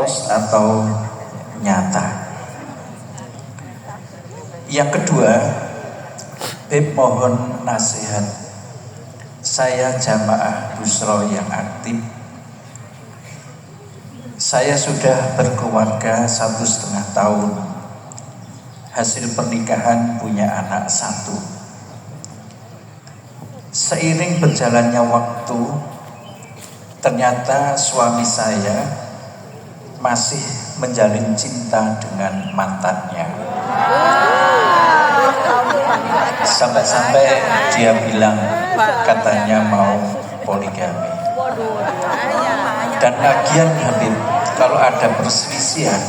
atau nyata. Yang kedua, mohon nasihat. Saya jamaah Busro yang aktif. Saya sudah berkeluarga 1,5 tahun. Hasil pernikahan punya anak 1. Seiring berjalannya waktu, ternyata suami saya masih menjalin cinta dengan mantannya. Sampai-sampai dia bilang katanya mau poligami. Dan lagian Habib, kalau ada perselisihan,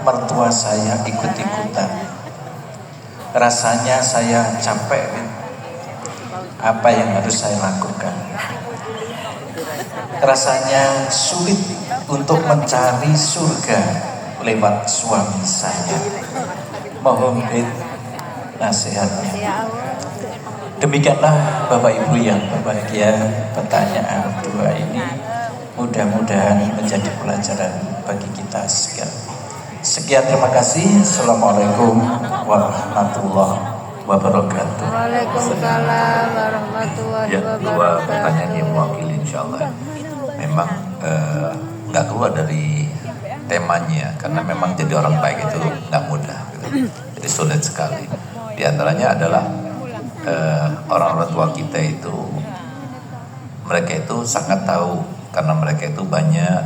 mertua saya ikut-ikutan. Rasanya saya capek. Apa yang harus saya lakukan? Rasanya sulit untuk mencari surga lewat suami saya. Mohon nasihatnya. Demikianlah Bapak Ibu yang berbahagia, pertanyaan dua ini mudah-mudahan menjadi pelajaran bagi kita sekalian. Sekian, terima kasih. Assalamualaikum warahmatullahi wabarakatuh. Waalaikumsalam warahmatullahi wabarakatuh. Dua pertanyaan yang mewakili insyaallah memang nggak keluar dari temanya, karena memang jadi orang baik itu nggak mudah gitu. Jadi sulit sekali. Di antaranya adalah orang tua kita itu, mereka itu sangat tahu, karena mereka itu banyak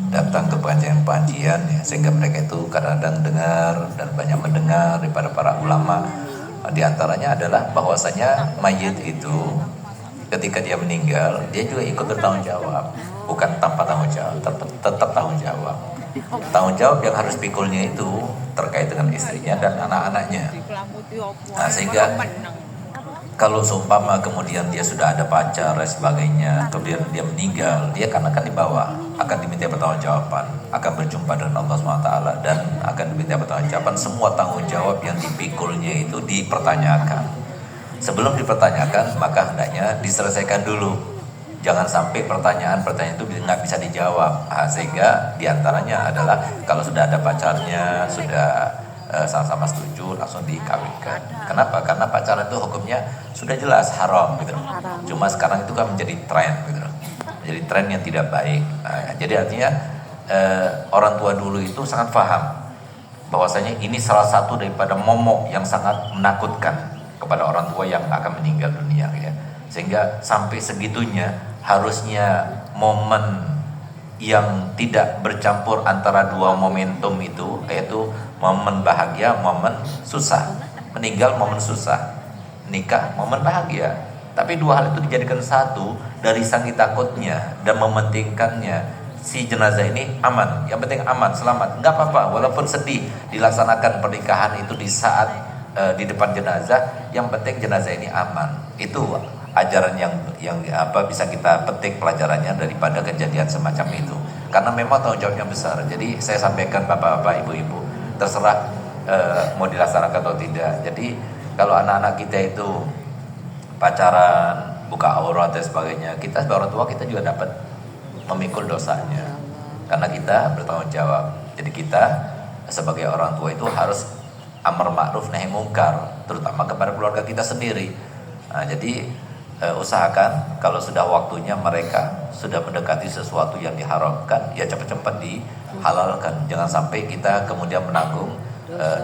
datang ke pengajian-pengajian ya, sehingga mereka itu kadang-kadang dengar dan banyak mendengar daripada para ulama. Di antaranya adalah bahwasanya mayit itu ketika dia meninggal, dia juga ikut bertanggung jawab, bukan tanpa tanggung jawab, tetap tanggung jawab. Tanggung jawab yang harus pikulnya itu terkait dengan istrinya dan anak-anaknya. Nah, sehingga kalau seumpama kemudian dia sudah ada pacar dan sebagainya, kemudian dia meninggal, dia akan dibawa, akan diminta pertanggungjawaban, akan berjumpa dengan Allah SWT, dan akan diminta pertanggungjawaban. Semua tanggung jawab yang dipikulnya itu dipertanyakan. Sebelum dipertanyakan, maka hendaknya diselesaikan dulu. Jangan sampai pertanyaan-pertanyaan itu nggak bisa dijawab. Sehingga diantaranya adalah kalau sudah ada pacarnya, sudah sama-sama setuju, langsung dikawinkan. Kenapa? Karena pacaran itu hukumnya sudah jelas haram gitu. Cuma sekarang itu kan menjadi tren gitu. Jadi tren yang tidak baik. Jadi artinya orang tua dulu itu sangat paham bahwasanya ini salah satu daripada momok yang sangat menakutkan kepada orang tua yang akan meninggal dunia ya. Sehingga sampai segitunya harusnya momen yang tidak bercampur antara dua momentum itu, yaitu momen bahagia, momen susah. Meninggal momen susah, nikah momen bahagia. Tapi dua hal itu dijadikan satu dari saking takutnya dan mementingkannya si jenazah ini aman. Yang penting aman, selamat. Enggak apa-apa walaupun sedih dilaksanakan pernikahan itu di saat di depan jenazah, yang penting jenazah ini aman. Itu ajaran yang bisa kita petik pelajarannya daripada kejadian semacam itu. Karena memang tanggung jawabnya besar. Jadi saya sampaikan bapak-bapak, ibu-ibu, terserah mau dilaksanakan atau tidak. Jadi kalau anak-anak kita itu pacaran, buka aurat dan sebagainya, kita sebagai orang tua kita juga dapat memikul dosanya. Karena kita bertanggung jawab. Jadi kita sebagai orang tua itu harus amar ma'ruf nahi mungkar, terutama kepada keluarga kita sendiri. Nah, jadi usahakan kalau sudah waktunya mereka sudah mendekati sesuatu yang diharamkan, ya cepat-cepat dihalalkan. Jangan sampai kita kemudian menanggung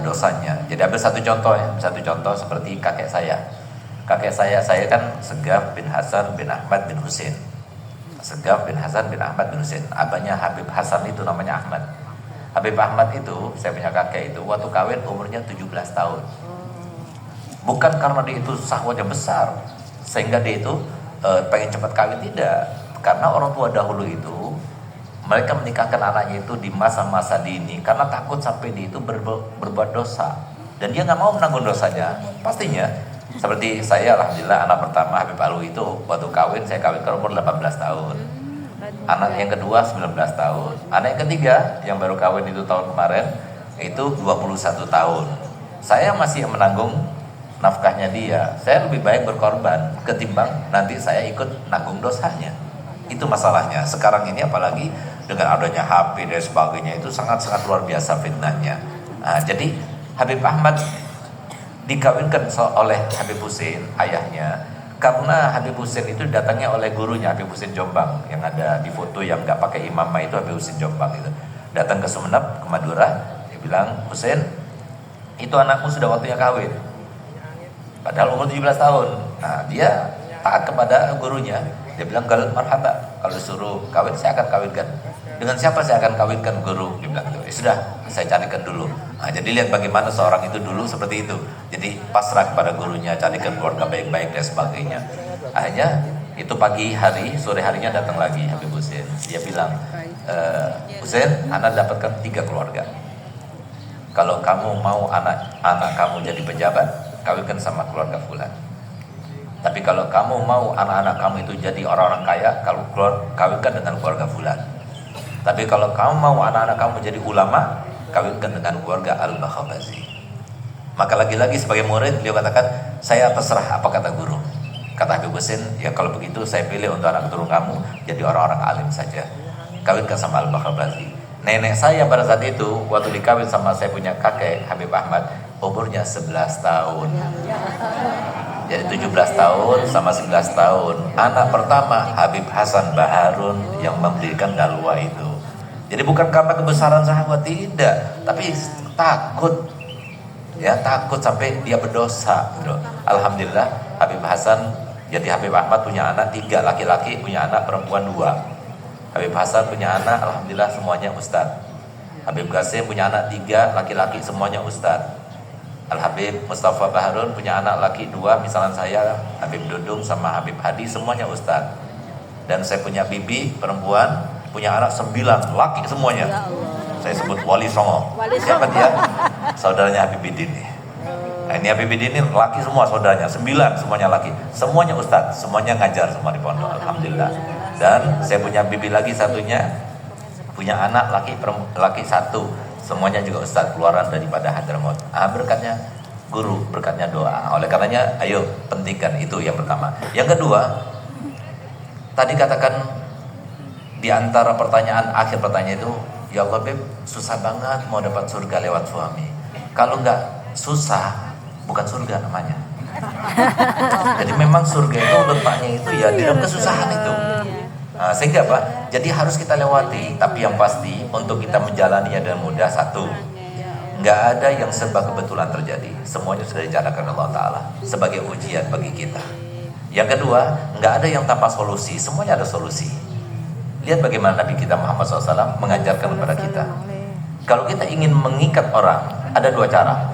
dosanya. Jadi ambil satu contoh seperti kakek saya. Kakek saya kan Segaf bin Hasan bin Ahmad bin Husain. Segaf bin Hasan bin Ahmad bin Husain. Abahnya Habib Hasan itu namanya Ahmad. Habib Ahmad itu, saya punya kakek itu, waktu kawin umurnya 17 tahun. Bukan karena dia itu syahwatnya besar, sehingga dia itu pengen cepat kawin, tidak. Karena orang tua dahulu itu, mereka menikahkan anaknya itu di masa-masa dini, karena takut sampai dia itu berbuat dosa. Dan dia nggak mau menanggung dosanya, pastinya. Seperti saya, alhamdulillah anak pertama Habib Alwi itu, waktu kawin, saya kawin ke umur 18 tahun. Anak yang kedua 19 tahun. Anak yang ketiga yang baru kawin itu tahun kemarin itu 21 tahun. Saya masih menanggung nafkahnya dia. Saya lebih baik berkorban ketimbang nanti saya ikut nanggung dosanya. Itu masalahnya. Sekarang ini apalagi dengan adanya HP dan sebagainya itu sangat-sangat luar biasa fitnahnya. Jadi Habib Ahmad dikawinkan oleh Habib Hussein ayahnya, karena Habib Hussein itu datangnya oleh gurunya Habib Hussein Jombang yang ada di foto yang nggak pakai imamah itu. Habib Hussein Jombang itu datang ke Sumeneb, ke Madura, dia bilang, Hussein, itu anakmu sudah waktunya kawin, padahal umur 17 tahun. Dia taat kepada gurunya, dia bilang, kalau marhaba, kalau suruh kawin saya akan kawinkan. Dengan siapa saya akan kawinkan, guru? Dia bilang, sudah, saya carikan dulu. Jadi lihat bagaimana seorang itu dulu seperti itu. Jadi pasrah kepada gurunya, carikan keluarga baik-baik dan sebagainya. Akhirnya itu pagi hari, sore harinya datang lagi Habib Hussein. Dia bilang, Hussein, anak dapatkan 3 keluarga. Kalau kamu mau anak kamu jadi pejabat, kawinkan sama keluarga fulan. Tapi kalau kamu mau anak-anak kamu itu jadi orang-orang kaya, kalau kawinkan dengan keluarga fulan. Tapi kalau kamu mau anak-anak kamu jadi ulama, kawinkan dengan keluarga Al-Bakhabazi. Maka lagi-lagi sebagai murid, beliau katakan, saya terserah apa kata guru. Kata Habib Hussein, ya kalau begitu saya pilih untuk anak turun kamu jadi orang-orang alim saja. Kawinkan sama Al-Bakhabazi. Nenek saya pada saat itu, waktu dikawin sama saya punya kakek Habib Ahmad, umurnya 11 tahun. Jadi 17 tahun sama 11 tahun. Anak pertama Habib Hasan Baharun yang mendirikan Dalwa itu. Jadi bukan karena kebesaran sahabat, tidak, tapi takut. Ya, takut sampai dia berdosa. Alhamdulillah Habib Hasan, jadi Habib Ahmad punya anak 3 laki-laki, punya anak perempuan 2. Habib Hasan punya anak, alhamdulillah semuanya ustadz. Habib Qasim punya anak 3 laki-laki, semuanya ustadz. Al-Habib Mustafa Baharun punya anak laki 2, misalnya saya, Habib Dudung sama Habib Hadi, semuanya ustadz. Dan saya punya bibi perempuan, punya anak 9 laki semuanya. Saya sebut Wali Songo. Siapa dia? Saudaranya Habib Dini. Nah, ini Habib Dini laki semua saudaranya, 9 semuanya laki. Semuanya ustadz, semuanya ngajar semua di pondok, alhamdulillah. Dan saya punya bibi lagi satunya, punya anak laki 1, semuanya juga ustadz, keluaran daripada Hadramaut. Berkatnya guru, berkatnya doa. Oleh karenanya, ayo pentingkan itu yang pertama. Yang kedua, tadi katakan di antara pertanyaan, akhir pertanyaan itu, ya Allah Beb, susah banget mau dapat surga lewat suami. Kalau nggak susah, bukan surga namanya. Jadi memang surga itu letaknya itu ya di dalam kesusahan itu. Sehingga apa? Jadi harus kita lewati. Tapi yang pasti untuk kita menjalaninya dengan mudah, satu, nggak ada yang serba kebetulan terjadi. Semuanya sudah direncanakan Allah Ta'ala sebagai ujian bagi kita. Yang kedua, nggak ada yang tanpa solusi. Semuanya ada solusi. Lihat bagaimana Nabi kita Muhammad SAW mengajarkan kepada kita. Kalau kita ingin mengikat orang, ada 2 cara.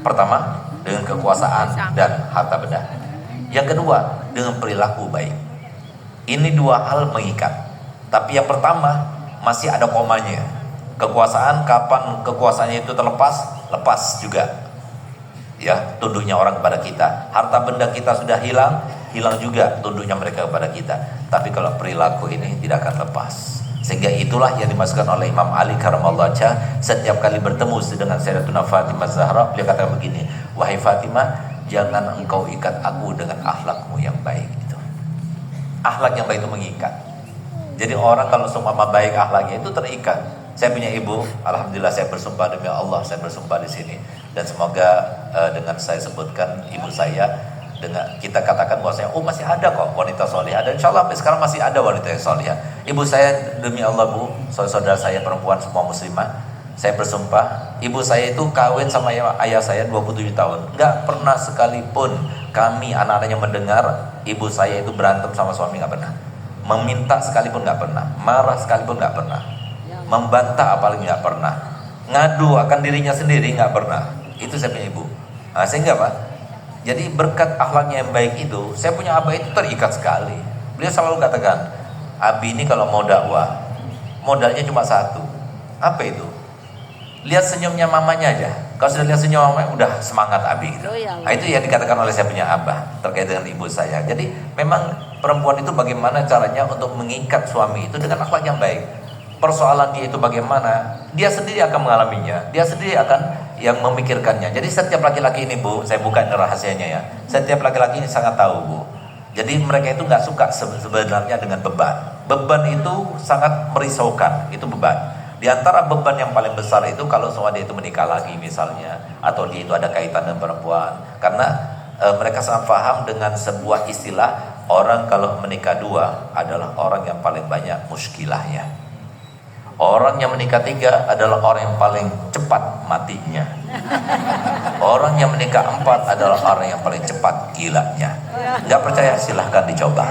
Pertama, dengan kekuasaan dan harta benda. Yang kedua, dengan perilaku baik. Ini 2 hal mengikat. Tapi yang pertama masih ada komanya. Kekuasaan, kapan kekuasaannya itu terlepas, lepas juga. Ya, tunduknya orang kepada kita. Harta benda kita sudah hilang, hilang juga tunduknya mereka kepada kita. Tapi kalau perilaku ini tidak akan lepas. Sehingga itulah yang dimasukkan oleh Imam Ali karamallahu wajhah setiap kali bertemu dengan Sayyidatuna Fatimah Zahra, beliau katakan begini, wahai Fatimah, jangan engkau ikat aku dengan akhlakmu yang baik itu. Akhlak yang baik itu mengikat. Jadi orang kalau semua baik akhlaknya itu terikat. Saya punya ibu, alhamdulillah saya bersumpah demi Allah, saya bersumpah di sini, dan semoga dengan saya sebutkan ibu saya, dengan kita katakan bahwasanya masih ada kok wanita solihah, dan insyaallah sampai sekarang masih ada wanita yang solihah. Ibu saya demi Allah Bu, saudara saya perempuan semua muslimah, saya bersumpah, ibu saya itu kawin sama ayah saya 27 tahun, nggak pernah sekalipun kami anak-anaknya mendengar ibu saya itu berantem sama suami, nggak pernah. Meminta sekalipun nggak pernah, marah sekalipun nggak pernah, membantah apalagi nggak pernah, ngadu akan dirinya sendiri nggak pernah. Itu saya punya ibu. Sehingga Pak, jadi berkat akhlaknya yang baik itu, saya punya abah itu terikat sekali. Beliau selalu katakan, Abi ini kalau mau dakwah, modalnya cuma 1. Apa itu? Lihat senyumnya mamanya aja. Kalau sudah lihat senyum mamanya, udah semangat Abi gitu. Itu yang dikatakan oleh saya punya abah terkait dengan ibu saya. Jadi memang perempuan itu bagaimana caranya untuk mengikat suami itu dengan akhlak yang baik. Persoalan dia itu bagaimana, dia sendiri akan mengalaminya, dia sendiri akan yang memikirkannya. Jadi setiap laki-laki ini Bu, saya buka rahasianya ya, setiap laki-laki ini sangat tahu Bu. Jadi mereka itu nggak suka sebenarnya dengan beban. beban itu sangat merisaukan, itu beban. Di antara beban yang paling besar itu kalau semua dia itu menikah lagi misalnya, atau dia itu ada kaitan dengan perempuan, karena mereka sangat paham dengan sebuah istilah, orang kalau menikah dua adalah orang yang paling banyak muskilahnya. Orang yang menikah tiga adalah orang yang paling cepat matinya. Orang yang menikah empat adalah orang yang paling cepat gilanya. Gak percaya silahkan dicoba.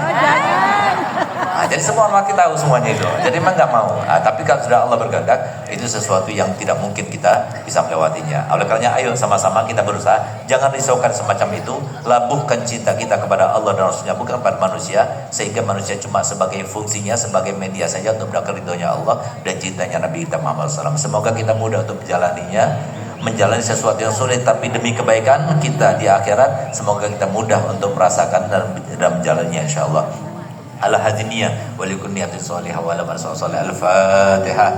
Nah, jadi semua orang kita tahu semuanya itu. Jadi memang gak mau. Nah, tapi kalau sudah Allah berkehendak, itu sesuatu yang tidak mungkin kita bisa melewatinya. Oleh karena ayo sama-sama kita berusaha, jangan risaukan semacam itu. Labuhkan cinta kita kepada Allah dan Rasulnya, bukan pada manusia, sehingga manusia cuma sebagai fungsinya, sebagai media saja untuk mendapatkan ridhonya Allah dan cintanya Nabi kita Muhammad SAW. Semoga kita mudah untuk menjalani sesuatu yang sulit, tapi demi kebaikan kita di akhirat, semoga kita mudah untuk merasakan dan menjalaninya insyaallah. Al-Hadiniyah wa likulli niyatin shalihah wa ala man sallallahu al-Fatihah.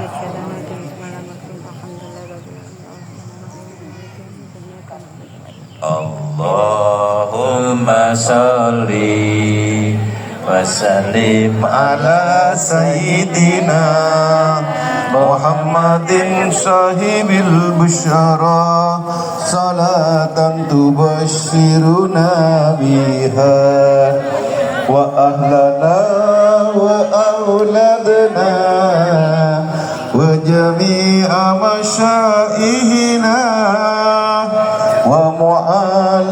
Allahumma sholli wa sallim ala sayyidina Muhammadin sahibil busyara, salatan tubashiruna biha wa ahlana wa auladna wa jami'a masyaihina wa mu'al